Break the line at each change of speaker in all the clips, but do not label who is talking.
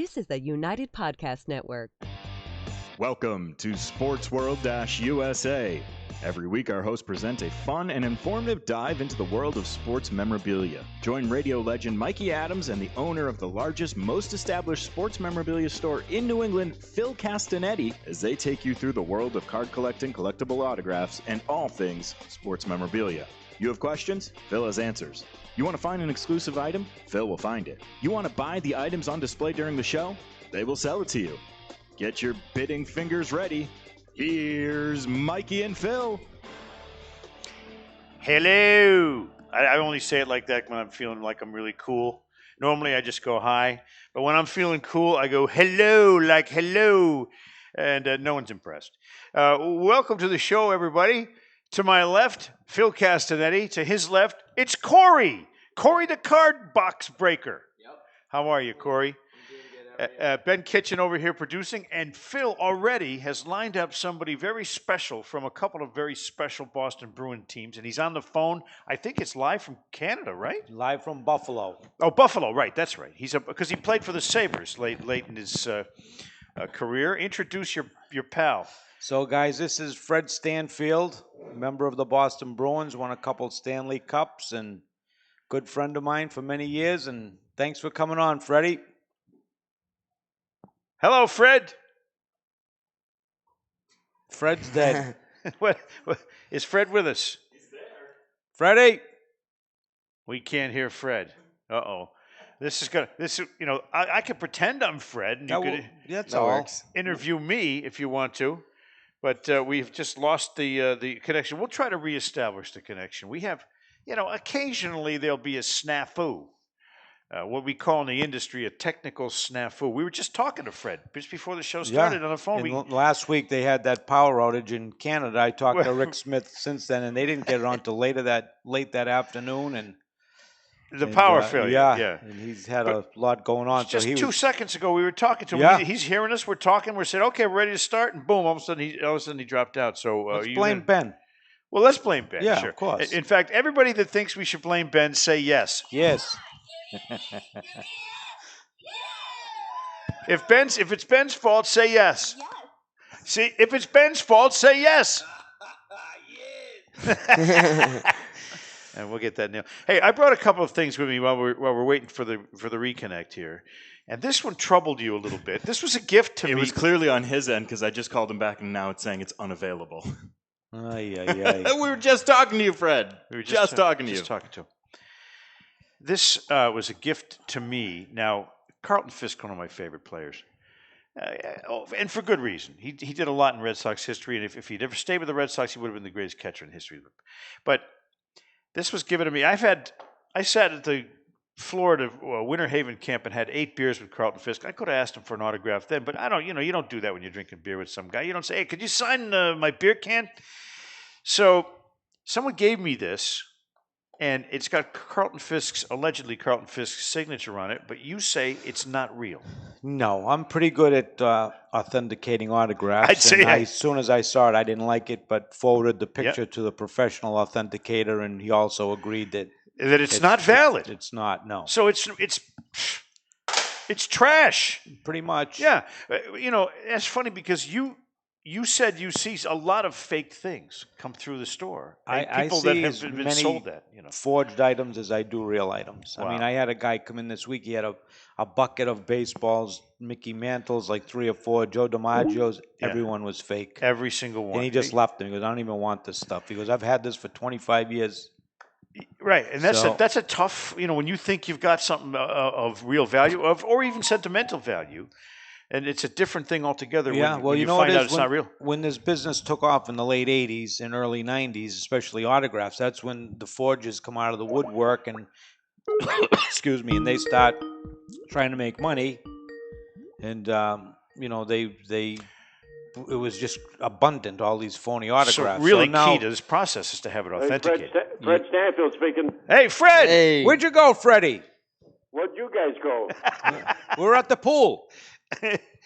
This is the United Podcast Network.
Welcome to Sportsworld-USA. Every week, our hosts present a fun and informative dive into the world of sports memorabilia. Join radio legend Mikey Adams and the owner of the largest, most established sports memorabilia store in New England, Phil Castanetti, as they take you through the world of card collecting, collectible autographs, and all things sports memorabilia. You have questions? Phil has answers. You want to find an exclusive item? Phil will find it. You want to buy the items on display during the show? They will sell it to you. Get your bidding fingers ready. Here's Mikey and Phil.
Hello. I only say it like that when I'm feeling like I'm really cool. Normally I just go hi. But when I'm feeling cool, I go hello, like hello. And no one's impressed. Welcome to the show, everybody. To my left, Phil Castanetti. To his left, it's Cory. Cory the card box breaker. Yep. How are you, Cory? Ben Kitchen over here producing, and Phil already has lined up somebody very special from a couple of very special Boston Bruins teams, and he's on the phone. I think it's live from Canada, right?
Live from Buffalo.
Oh, Buffalo, right? That's right. Because he played for the Sabres late in his career. Introduce your pal.
So, guys, this is Fred Stanfield, member of the Boston Bruins, won a couple Stanley Cups, and good friend of mine for many years. And thanks for coming on, Freddie.
Hello, Fred.
Fred's dead.
What is Fred with us?
He's there. Freddie.
We can't hear Fred. Uh-oh. I could pretend I'm Fred, and you could
that's all.
Interview me if you want to. But we've just lost the connection. We'll try to reestablish the connection. We have, occasionally there'll be a snafu. What we call in the industry a technical snafu. We were just talking to Fred just before the show started on the phone.
Last week they had that power outage in Canada. I talked to Rick Smith since then, and they didn't get it on till late that afternoon. And
the power failure. Yeah.
And he's had a lot going on.
Just 2 seconds ago, we were talking to him. Yeah. He's hearing us. We're talking. We said, "Okay, we're ready to start." And boom! All of a sudden, he dropped out. So
let's blame Ben.
Well, let's blame Ben.
Yeah,
sure.
Of course.
In fact, everybody that thinks we should blame Ben, say yes.
Yes.
If it's Ben's fault, say yes. Yes. See, if it's Ben's fault, say yes. Yes. And we'll get that nailed. Hey, I brought a couple of things with me while we're waiting for the reconnect here, and this one troubled you a little bit. This was a gift to me.
It was clearly on his end because I just called him back, and now it's saying it's unavailable.
We
were just talking to you, Fred. We were just talking to you.
Talking to him. This was a gift to me. Now, Carlton Fisk, one of my favorite players, and for good reason. He did a lot in Red Sox history, and if he'd ever stayed with the Red Sox, he would have been the greatest catcher in history. But this was given to me. I sat at the Florida Winter Haven camp and had 8 beers with Carlton Fisk. I could have asked him for an autograph then, but I don't. You don't do that when you're drinking beer with some guy. You don't say, "Hey, could you sign my beer can?" So someone gave me this. And it's got allegedly Carlton Fisk's signature on it, but you say it's not real.
No, I'm pretty good at authenticating autographs.
I'd say
as soon as I saw it, I didn't like it, but forwarded the picture to the professional authenticator, and he also agreed that
it's not valid.
It's not, no.
So it's trash.
Pretty much.
Yeah. That's funny because you said you see a lot of fake things come through the store. People that have been sold that.
Forged items as I do real items. Wow. I mean, I had a guy come in this week. He had a bucket of baseballs, Mickey Mantles, like 3 or 4, Joe DiMaggio's. Yeah. Everyone was fake.
Every single one.
And he just left them. He goes, "I don't even want this stuff." He goes, "I've had this for 25 years.
Right, and that's a tough. When you think you've got something of real value, or even sentimental value. And it's a different thing altogether when you find out it's not real.
When this business took off in the late 80s and early 90s, especially autographs, that's when the forgers come out of the woodwork and, and they start trying to make money. And, it was just abundant, all these phony autographs.
So really key to this process is to have it authenticated.
Hey, Fred Stanfield speaking.
Hey, Fred!
Hey. Where'd you go, Freddie?
Where'd you guys go?
We're at the pool.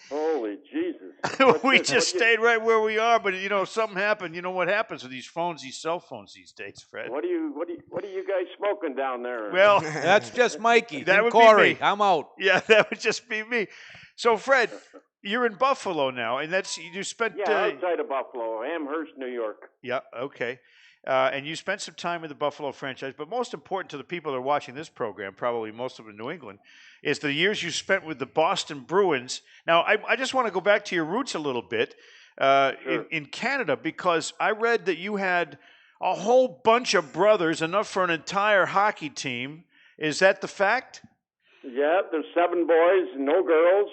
Holy Jesus.
We just stayed right where we are, but something happened. You know what happens with these cell phones these days, Fred?
What are you guys smoking down there?
Well,
that's just Mikey.
That would
Cory.
be me.
I'm out.
Yeah, that would just be me. So, Fred, you're in Buffalo now, and you spent.
Yeah, outside of Buffalo, Amherst, New York.
Yeah, okay. And you spent some time with the Buffalo franchise, but most important to the people that are watching this program, probably most of them in New England, is the years you spent with the Boston Bruins. Now, I just want to go back to your roots a little bit
Sure.
in Canada, because I read that you had a whole bunch of brothers, enough for an entire hockey team. Is that the fact?
Yeah, there's 7 boys, no girls.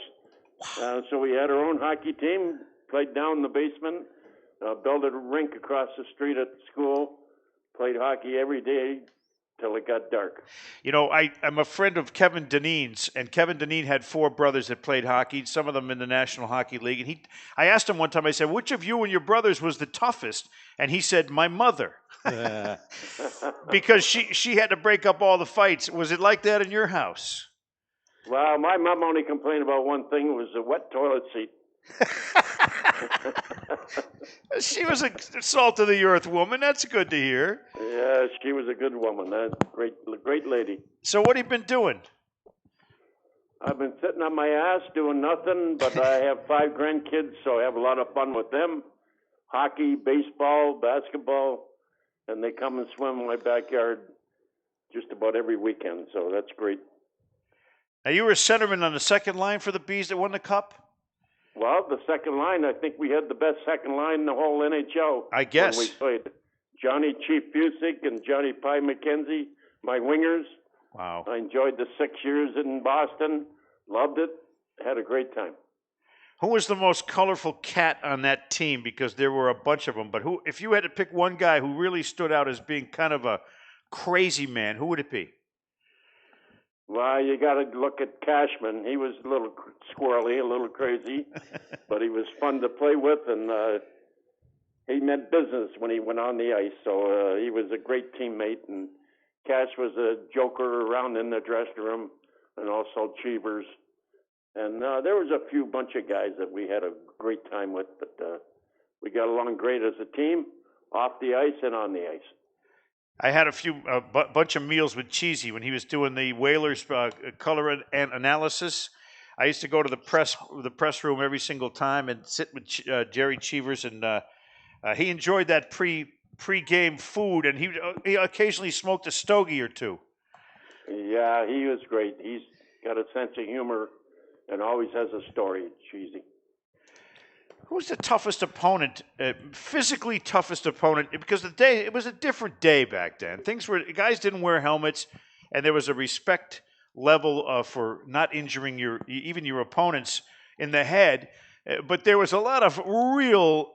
So we had our own hockey team, played down in the basement, built a rink across the street at school, played hockey every day till it got dark.
You know, I'm a friend of Kevin Dineen's, and Kevin Dineen had 4 brothers that played hockey, some of them in the National Hockey League. And I asked him one time, I said, which of you and your brothers was the toughest? And he said, my mother. Because she had to break up all the fights. Was it like that in your house?
Well, my mom only complained about one thing, it was a wet toilet seat.
She was a salt of the earth woman. That's good to hear.
Yeah, she was a good woman. Great lady.
So what have you been doing?
I've been sitting on my ass doing nothing, but I have 5 grandkids, so I have a lot of fun with them. Hockey, baseball, basketball, and they come and swim in my backyard just about every weekend, so that's great.
Now, you were a centerman on the second line for the Bees that won the Cup?
Well, the second line, I think we had the best second line in the whole NHL.
I guess.
When we played. Johnny Chief Busick and Johnny Pie McKenzie, my wingers.
Wow.
I enjoyed the 6 years in Boston. Loved it. Had a great time.
Who was the most colorful cat on that team? Because there were a bunch of them. But who, if you had to pick one guy who really stood out as being kind of a crazy man, who would it be?
Well, you got to look at Cashman. He was a little squirrely, a little crazy, but he was fun to play with, and he meant business when he went on the ice. So he was a great teammate, and Cash was a joker around in the dressing room, and also Cheevers. And there was a few bunch of guys that we had a great time with, but we got along great as a team, off the ice and on the ice.
I had a bunch of meals with Cheesy when he was doing the Whalers color and analysis. I used to go to the press room every single time and sit with Jerry Cheevers, and he enjoyed that pre-game food, and he occasionally smoked a stogie or two.
Yeah, he was great. He's got a sense of humor and always has a story, Cheesy.
Who's the toughest opponent, physically toughest opponent? Because it was a different day back then. Guys didn't wear helmets, and there was a respect level for not injuring even your opponents in the head. But there was a lot of real,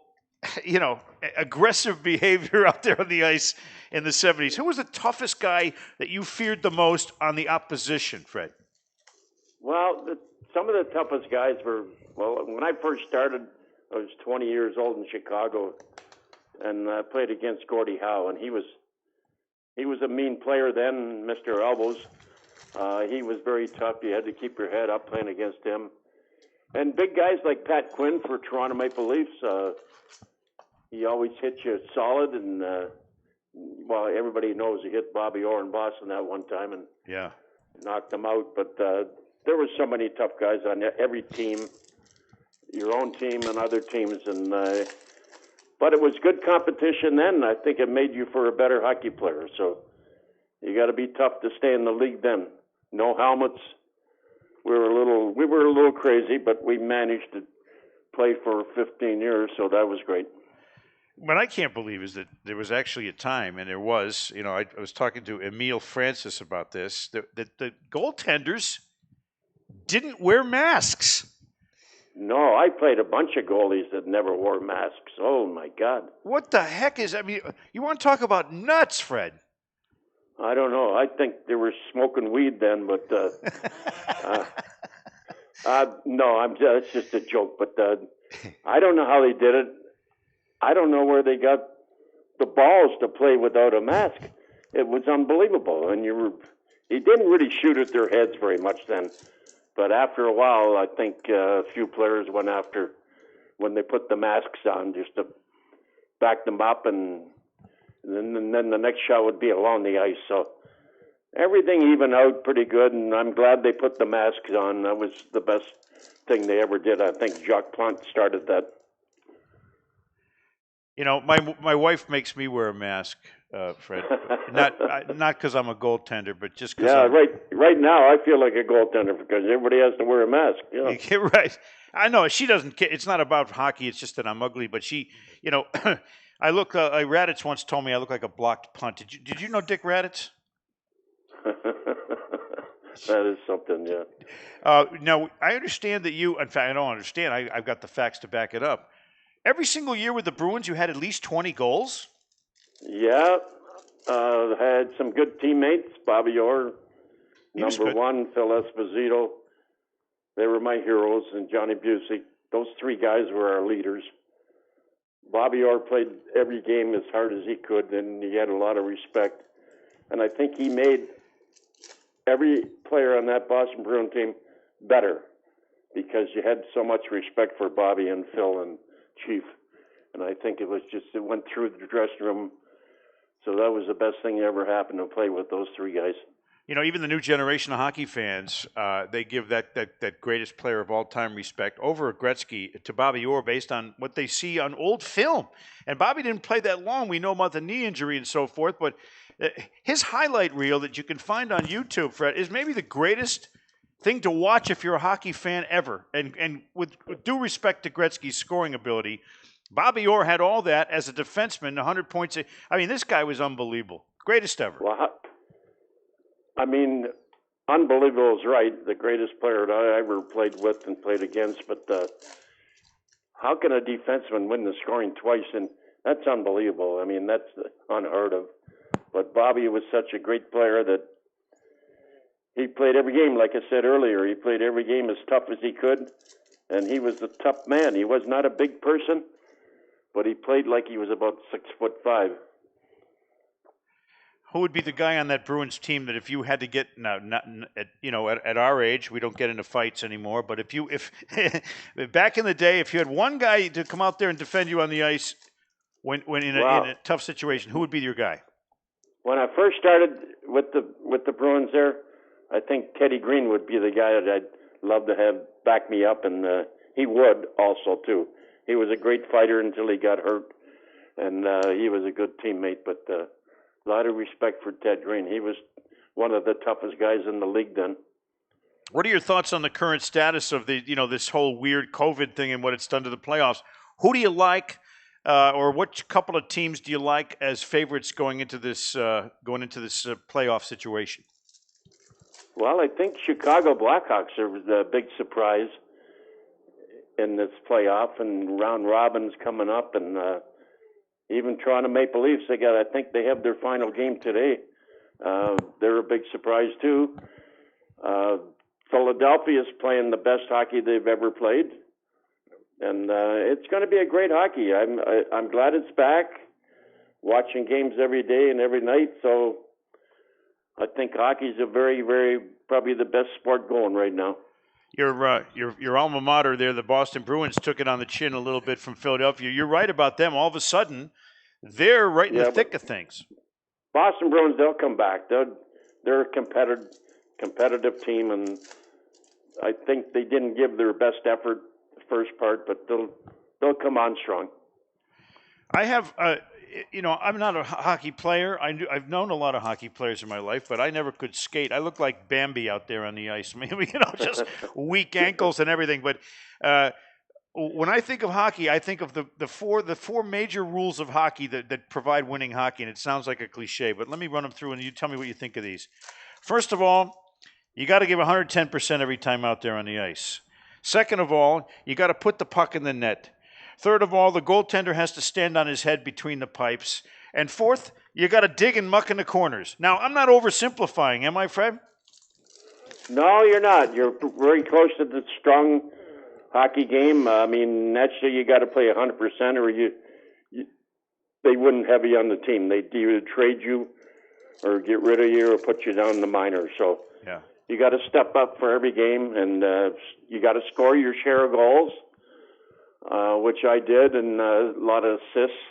aggressive behavior out there on the ice in the 70s. Who was the toughest guy that you feared the most on the opposition, Fred?
Well, some of the toughest guys were, when I first started, I was 20 years old in Chicago, and I played against Gordie Howe, and he was a mean player then, Mr. Elbows. He was very tough. You had to keep your head up playing against him. And big guys like Pat Quinn for Toronto Maple Leafs, he always hit you solid, and everybody knows he hit Bobby Orr in Boston that one time and knocked him out. But there were so many tough guys on every team. Your own team and other teams, and but it was good competition then. I think it made you for a better hockey player. So you got to be tough to stay in the league then. No helmets. We were a little crazy, but we managed to play for 15 years, so that was great.
What I can't believe is that there was actually a time, and there was, I was talking to Emile Francis about this, that the goaltenders didn't wear masks.
No, I played a bunch of goalies that never wore masks. Oh, my God.
What the heck you want to talk about nuts, Fred?
I don't know. I think they were smoking weed then, but no, it's just a joke. But I don't know how they did it. I don't know where they got the balls to play without a mask. It was unbelievable. And you didn't really shoot at their heads very much then. But after a while, I think a few players went after when they put the masks on just to back them up, and then the next shot would be along the ice. So everything evened out pretty good, and I'm glad they put the masks on. That was the best thing they ever did. I think Jacques Plante started that.
My wife makes me wear a mask, Fred. Not because I'm a goaltender, but just because.
Yeah, right now I feel like a goaltender because everybody has to wear a mask.
You're right. I know she doesn't care. It's not about hockey. It's just that I'm ugly. But she, I look. Raditz once told me I look like a blocked punt. Did you know Dick Raditz?
That is something, yeah.
Now I understand that you. In fact, I don't understand. I've got the facts to back it up. Every single year with the Bruins, you had at least 20 goals?
Yeah. Had some good teammates. Bobby Orr, number one, Phil Esposito. They were my heroes, and Johnny Busey. Those three guys were our leaders. Bobby Orr played every game as hard as he could, and he had a lot of respect. And I think he made every player on that Boston Bruin team better because you had so much respect for Bobby and Phil and Chief, and I think it went through the dressing room. So that was the best thing that ever happened to play with those three guys.
Even the new generation of hockey fans, they give that greatest player of all time respect over Gretzky to Bobby Orr based on what they see on old film. And Bobby didn't play that long. We know about the knee injury and so forth, but his highlight reel that you can find on YouTube, Fred, is maybe the greatest thing to watch if you're a hockey fan ever. And with due respect to Gretzky's scoring ability, Bobby Orr had all that as a defenseman, 100 points. I mean, this guy was unbelievable. Greatest ever.
Well, unbelievable is right. The greatest player that I ever played with and played against. But how can a defenseman win the scoring twice? And that's unbelievable. I mean, that's unheard of. But Bobby was such a great player that he played every game, like I said earlier. He played every game as tough as he could, and he was a tough man. He was not a big person, but he played like he was about 6'5".
Who would be the guy on that Bruins team that if you had to get at our age, we don't get into fights anymore, but if back in the day, if you had one guy to come out there and defend you on the ice when in a tough situation, who would be your guy?
When I first started with the Bruins there, I think Teddy Green would be the guy that I'd love to have back me up, and he would also, too. He was a great fighter until he got hurt, and he was a good teammate, but a lot of respect for Ted Green. He was one of the toughest guys in the league then.
What are your thoughts on the current status of this whole weird COVID thing and what it's done to the playoffs? Who do you like, or what couple of teams do you like as favorites going into this playoff situation?
Well, I think Chicago Blackhawks are the big surprise in this playoff, and round robin's coming up, and even Toronto Maple Leafs, I think they have their final game today. They're a big surprise too. Philadelphia is playing the best hockey they've ever played, and it's going to be a great hockey. I'm glad it's back. Watching games every day and every night, so I think hockey's a very, very probably the best sport going right now.
Your alma mater there, the Boston Bruins, took it on the chin a little bit from Philadelphia. You're right about them. All of a sudden, they're right in the thick of things.
Boston Bruins, they'll come back. They're a competitive team, and I think they didn't give their best effort the first part, but they'll come on strong.
I have, I'm not a hockey player. I've known a lot of hockey players in my life, but I never could skate. I look like Bambi out there on the ice. Maybe, just weak ankles and everything. But when I think of hockey, I think of the four major rules of hockey that provide winning hockey. And it sounds like a cliche, but let me run them through and you tell me what you think of these. First of all, you got to give 110% every time out there on the ice. Second of all, you got to put the puck in the net. Third of all, the goaltender has to stand on his head between the pipes. And fourth, you got to dig and muck in the corners. Now, I'm not oversimplifying, am I, Fred?
No, you're not. You're very close to the strong hockey game. I mean, naturally, you got to play 100%, or they wouldn't have you on the team. They'd either trade you or get rid of you or put you down in the minors. So
yeah,
you got to step up for every game, and you got to score your share of goals. Which I did, and a lot of assists.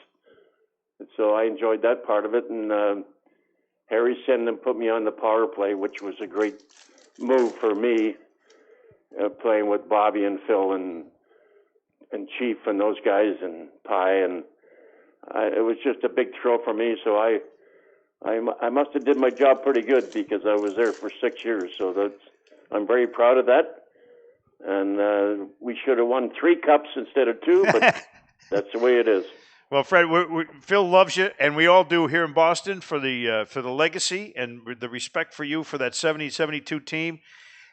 And so I enjoyed that part of it. And Harry Senden put me on the power play, which was a great move for me, playing with Bobby and Phil and Chief and those guys and Pie, and it was just a big thrill for me. So I must have did my job pretty good because I was there for 6 years. So I'm very proud of that. And we should have won 3 cups instead of 2, but that's the way it is.
Well, Fred, Phil loves you, and we all do here in Boston for the legacy and the respect for you for that 70-72 team.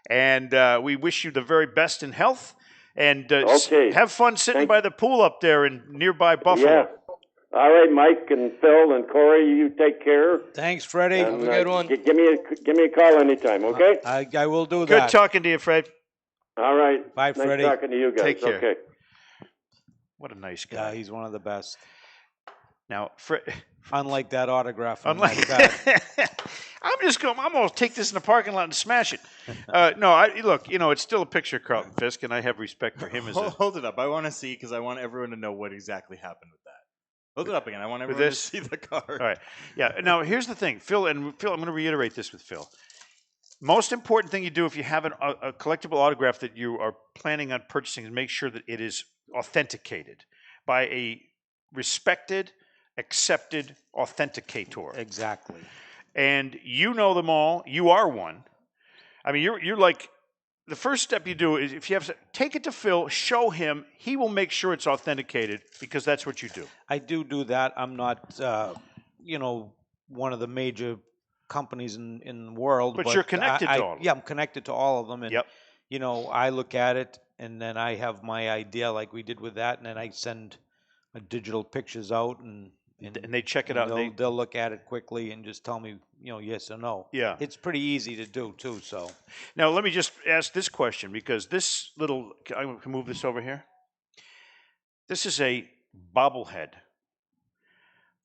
And we wish you the very best in health. And have fun sitting by the pool up there in nearby Buffalo.
Yeah. All right, Mike and Phil and Cory, you take care.
Thanks, Freddie.
And,
have a good one.
Give me a call anytime, okay?
I will do
Good
that.
talking to you, Fred.
All right.
Bye,
nice
Freddie.
talking to you guys.
Take care.
Okay.
What a nice guy.
Yeah, he's one of the best.
Now, Fred.
Unlike that autograph. From
Unlike
that.
I'm going to take this in the parking lot and smash it. Look, it's still a picture of Carlton Fisk, and I have respect for him as a...
Hold it up. I want to see, because I want everyone to know what exactly happened with that. Hold it up again. I want everyone to see the card.
All right. Yeah. Now, here's the thing. Phil, I'm going to reiterate this with Phil. Most important thing you do if you have a collectible autograph that you are planning on purchasing is make sure that it is authenticated by a respected, accepted authenticator.
Exactly.
And you know them all. You are one. I mean, you're like, the first step you do is if you have, take it to Phil, show him. He will make sure it's authenticated because that's what you do.
I do that. I'm not, one of the major companies in the world.
But you're connected to all of them.
Yeah, I'm connected to all of them. And,
Yep.
I look at it, and then I have my idea like we did with that, and then I send digital pictures out, and
they check it out.
They'll look at it quickly and just tell me, yes or no.
Yeah.
It's pretty easy to do, too, so.
Now, let me just ask this question, because this little, I can move this over here. This is a bobblehead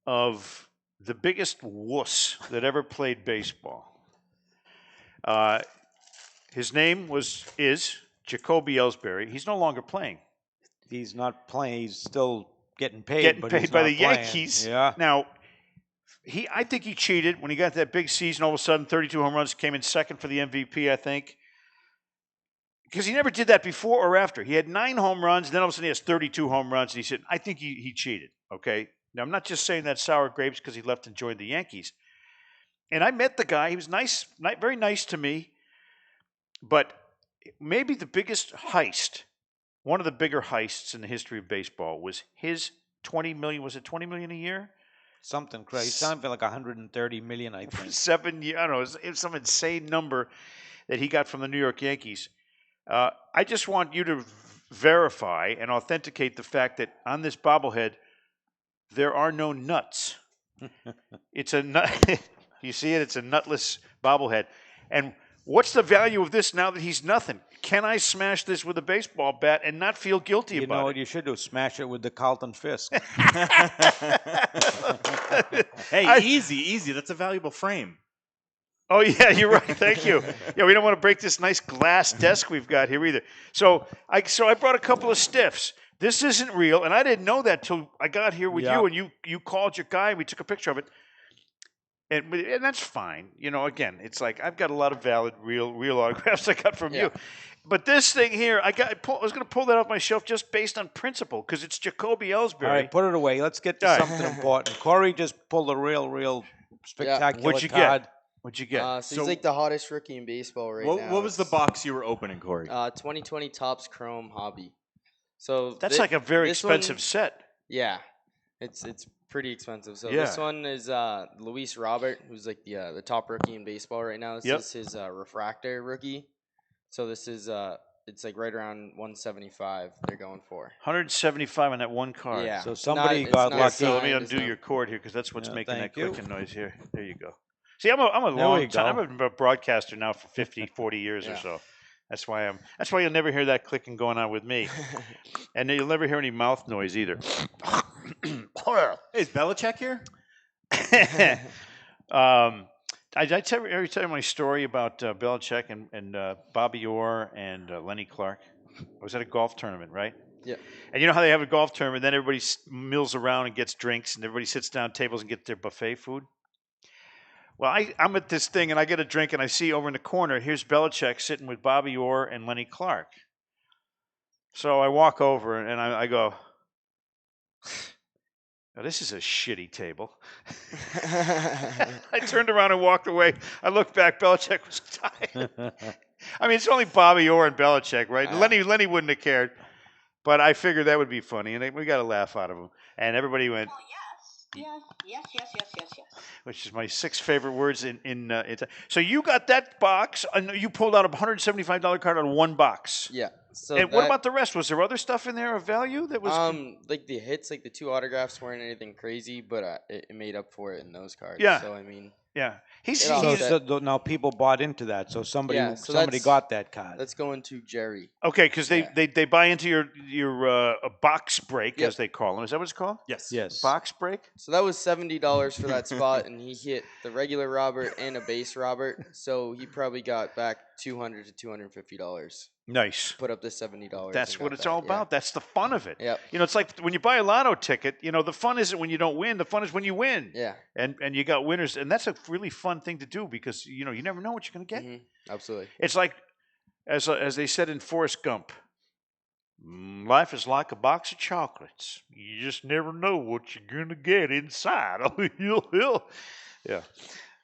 of the biggest wuss that ever played baseball. His name is Jacoby Ellsbury. He's no longer playing.
He's not playing. He's still getting paid.
Getting
but
paid
he's
by
not
the
playing.
Yankees.
Yeah.
Now, I think he cheated when he got that big season. All of a sudden, 32 home runs, came in second for the MVP, I think. Because he never did that before or after. He had 9 home runs, then all of a sudden he has 32 home runs, and he said, I think he cheated, okay? Now, I'm not just saying that sour grapes because he left and joined the Yankees. And I met the guy. He was nice, very nice to me. But maybe the biggest heist, one of the bigger heists in the history of baseball, was his $20 million. Was it $20 million a year?
Something crazy. Something like $130 million, I think.
7 years. I don't know. It was some insane number that he got from the New York Yankees. I just want you to verify and authenticate the fact that on this bobblehead, there are no nuts. It's a nut. You see it? It's a nutless bobblehead. And what's the value of this now that he's nothing? Can I smash this with a baseball bat and not feel guilty about it?
You know what you should do? Smash it with the Carlton Fisk.
Hey, easy. That's a valuable frame.
Oh, yeah, you're right. Thank you. Yeah, we don't want to break this nice glass desk we've got here either. So I brought a couple of stiffs. This isn't real, and I didn't know that till I got here with you, and you called your guy. We took a picture of it, and that's fine. Again, it's like I've got a lot of valid, real autographs I got from you. But this thing here, I was going to pull that off my shelf just based on principle because it's Jacoby Ellsbury.
All right, put it away. Let's get to something important. Cory just pulled a real spectacular
What'd you
card.
Get? What'd you get?
So he's like the hottest rookie in baseball right now.
What was the box you were opening, Cory?
2020 Topps Chrome Hobby. So
that's like a very expensive set.
Yeah, it's pretty expensive. So
Yeah.
this one is Luis Robert, who's like the top rookie in baseball right now. This is his refractor rookie. So this is it's like right around 175 they're going for.
175 on that one card.
Yeah.
So somebody got lucky.
So let me undo your cord here because that's what's making that
thank you.
clicking noise here. There you go. See, I'm a long time. I've been a broadcaster now for 50, 40 years or so. That's why you'll never hear that clicking going on with me. And you'll never hear any mouth noise either.
Hey, is Belichick here?
I tell you my story about Belichick and Bobby Orr and Lenny Clark. I was at a golf tournament, right?
Yeah.
And you know how they have a golf tournament, then everybody mills around and gets drinks, and everybody sits down at tables and gets their buffet food? Well, I'm at this thing, and I get a drink, and I see over in the corner, here's Belichick sitting with Bobby Orr and Lenny Clark. So I walk over, and I go, "Now, this is a shitty table." I turned around and walked away. I looked back. Belichick was tired. I mean, it's only Bobby Orr and Belichick, right? Lenny wouldn't have cared. But I figured that would be funny, and we got a laugh out of him. And everybody went, yes. Which is my 6 favorite words in So you got that box, and you pulled out a $175 card on one box.
Yeah. So
And what about the rest? Was there other stuff in there of value that was?
Like the hits, like the 2 autographs weren't anything crazy, but it made up for it in those cards.
Yeah.
So I mean,
yeah.
Now people bought into that, so somebody got that card.
That's going to Jerry.
Okay, because they buy into your box break, as they call them. Is that what it's called?
Yes.
Box break.
So that was $70 for that spot, and he hit the regular Robert and a base Robert, so he probably got back $200 to $250.
Nice.
Put up the $70.
That's what it's all about. That's the fun of it.
Yep.
You know, it's like when you buy a lotto ticket, you know, the fun isn't when you don't win. The fun is when you win.
Yeah.
And you got winners. And that's a really fun thing to do because, you know, you never know what you're going to get.
Mm-hmm. Absolutely.
It's like, as they said in Forrest Gump, life is like a box of chocolates. You just never know what you're going to get inside. Yeah.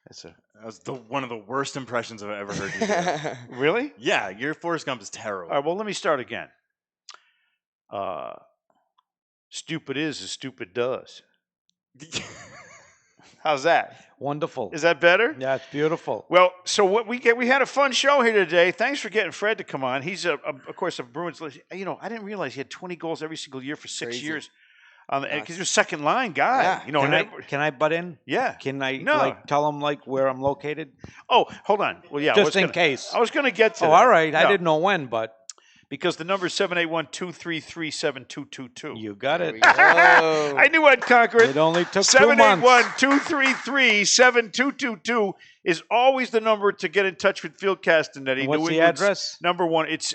That was one of the worst impressions I've ever heard you do.
Really?
Yeah, your Forrest Gump is terrible.
All right, well, let me start again. Stupid is as stupid does. How's that?
Wonderful.
Is that better?
Yeah, it's beautiful.
Well, so what we had a fun show here today. Thanks for getting Fred to come on. He's, of course, a Bruins. You know, I didn't realize he had 20 goals every single year for 6 years. Because you're a second line guy.
Yeah.
You know,
Can I butt in?
Yeah.
Can I
No.
tell them where I'm located?
Oh, hold on. Well, yeah.
Just in case.
I was going to get to
Oh,
that.
all right.
No,
I didn't know when, but
because the number is 781-233-7222.
you got
There
it.
we go.
I knew I'd conquer it.
It only took 2 months.
781-233-7222 is always the number to get in touch with Phil Castanetti.
What's
New
the
England's
address?
Number 1. It's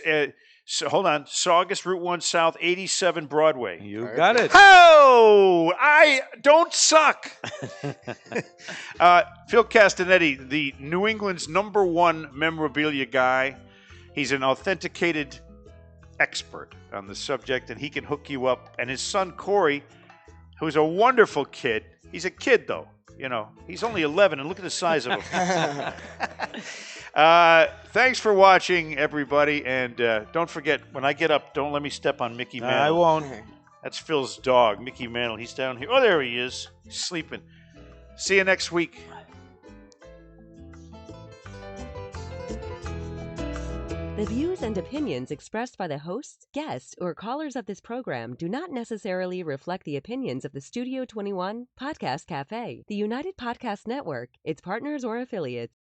hold on, Saugus Route 1 South, 87 Broadway.
You got it.
Oh, I don't suck. Phil Castanetti, the New England's number 1 memorabilia guy. He's an authenticated expert on the subject, and he can hook you up. And his son, Cory, who's a wonderful kid. He's a kid, though. You know, he's only 11, and look at the size of him. Thanks for watching, everybody. And don't forget, when I get up, don't let me step on Mickey Mantle.
I won't.
That's Phil's dog, Mickey Mantle. He's down here. Oh, there he is. He's sleeping. See you next week.
The views and opinions expressed by the hosts, guests, or callers of this program do not necessarily reflect the opinions of the Studio 21 Podcast Cafe, the United Podcast Network, its partners, or affiliates.